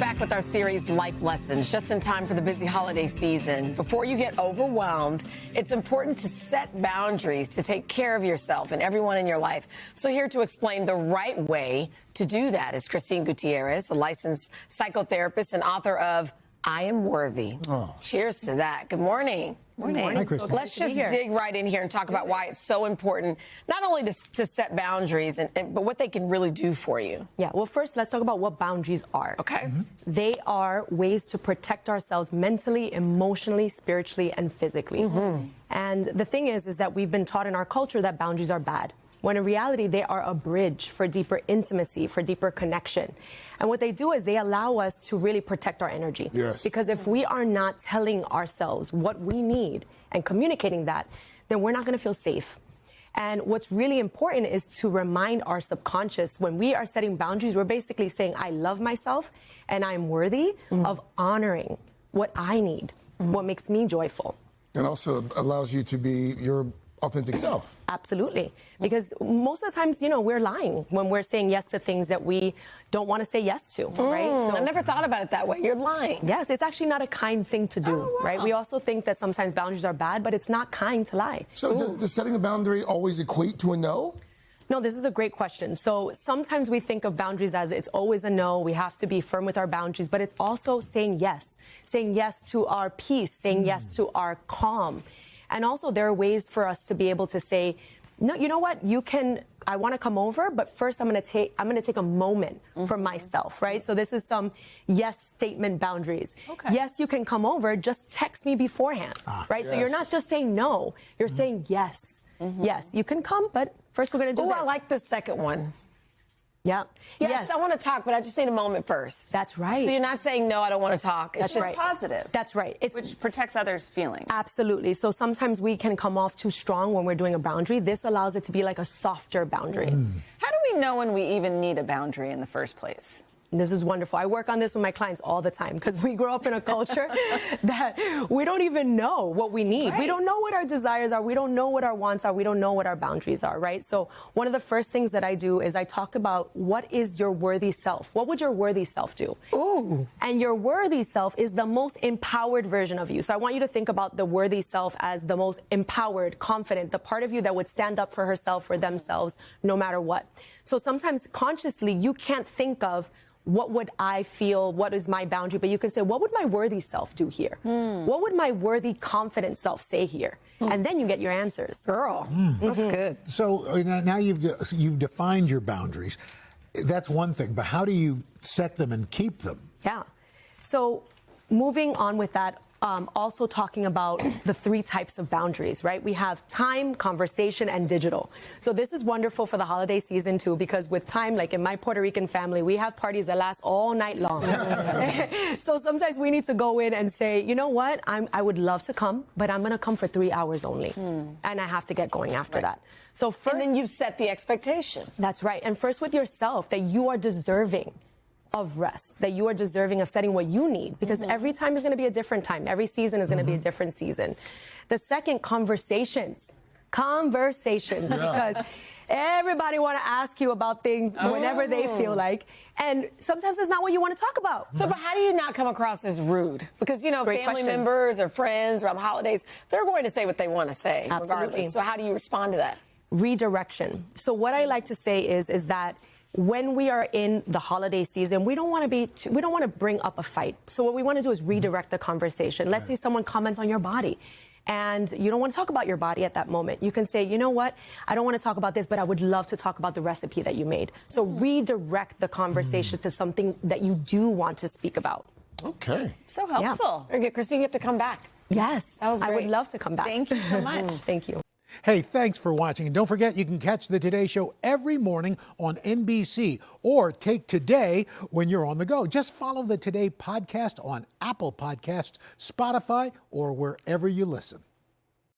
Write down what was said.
back with our series, Life Lessons, just in time for the busy holiday season. Before you get overwhelmed, it's important to set boundaries to take care of yourself and everyone in your life. So here to explain the right way to do that is Christine Gutierrez, a licensed psychotherapist and author of I Am Worthy. Oh. Cheers to that. Good morning. Morning. Hi, Christine. Let's just dig right in here and talk about why it's so important, not only to set boundaries, but what they can really do for you. Yeah, well, first, let's talk about what boundaries are. Okay. Mm-hmm. They are ways to protect ourselves mentally, emotionally, spiritually, and physically. Mm-hmm. And the thing is that we've been taught in our culture that boundaries are bad, when in reality, they are a bridge for deeper intimacy, for deeper connection. And what they do is they allow us to really protect our energy. Yes. Because if we are not telling ourselves what we need and communicating that, then we're not going to feel safe. And what's really important is to remind our subconscious when we are setting boundaries, we're basically saying, I love myself and I'm worthy of honoring what I need, what makes me joyful. And also allows you to be your authentic self. Absolutely. Because most of the times, we're lying when we're saying yes to things that we don't want to say yes to, right? So I never thought about it that way. You're lying. Yes, it's actually not a kind thing to do, right? We also think that sometimes boundaries are bad, but it's not kind to lie. So does setting a boundary always equate to a no? No, this is a great question. So sometimes we think of boundaries as it's always a no. We have to be firm with our boundaries, but it's also saying yes to our peace, saying yes to our calm. And also there are ways for us to be able to say, no, you know what, I want to come over, but first I'm going to take a moment for myself, right? So this is some yes statement boundaries. Okay. Yes, you can come over, just text me beforehand, right? Yes. So you're not just saying no, you're saying yes. Yes, you can come, but first we're going to do this. I like the second one. Yeah. Yes, I want to talk, but I just need a moment first. That's right. So you're not saying, no, I don't want to talk. It's just positive. That's right. Which protects others' feelings. Absolutely. So sometimes we can come off too strong when we're doing a boundary. This allows it to be like a softer boundary. How do we know when we even need a boundary in the first place? This is wonderful. I work on this with my clients all the time because we grow up in a culture that we don't even know what we need. Right. We don't know what our desires are. We don't know what our wants are. We don't know what our boundaries are, right? So one of the first things that I do is I talk about what is your worthy self? What would your worthy self do? Ooh. And your worthy self is the most empowered version of you. So I want you to think about the worthy self as the most empowered, confident, the part of you that would stand up for herself or themselves no matter what. So sometimes consciously you can't think of what would I feel? What is my boundary? But you can say, what would my worthy self do here? What would my worthy, confident self say here? And then you get your answers. Girl, that's good. So now you've defined your boundaries. That's one thing, but how do you set them and keep them? Yeah. So moving on with that, also talking about the three types of boundaries, right? We have time, conversation, and digital. So this is wonderful for the holiday season too, because with time, like in my Puerto Rican family, we have parties that last all night long. So sometimes we need to go in and say, you know what, I would love to come, but I'm going to come for 3 hours only. And I have to get going after that. So first, and then you set the expectation. That's right. And first with yourself, that you are deserving of rest, that you are deserving of setting what you need, because every time is going to be a different time. Every season is going to be a different season. The second, conversations, because everybody want to ask you about things whenever they feel like, and sometimes it's not what you want to talk about. So, but how do you not come across as rude? Because, family members or friends around the holidays, they're going to say what they want to say, regardless. So how do you respond to that? Redirection. So what I like to say is that when we are in the holiday season, we don't want to bring up a fight. So what we want to do is redirect the conversation. Let's say someone comments on your body and you don't want to talk about your body at that moment. You can say, you know what, I don't want to talk about this, but I would love to talk about the recipe that you made. So redirect the conversation to something that you do want to speak about. Okay. So helpful. Very good. Christine, you have to come back. Yes. That was great. I would love to come back. Thank you so much. Thank you. Hey, thanks for watching. And don't forget, you can catch the Today Show every morning on NBC or take Today when you're on the go. Just follow the Today podcast on Apple Podcasts, Spotify, or wherever you listen.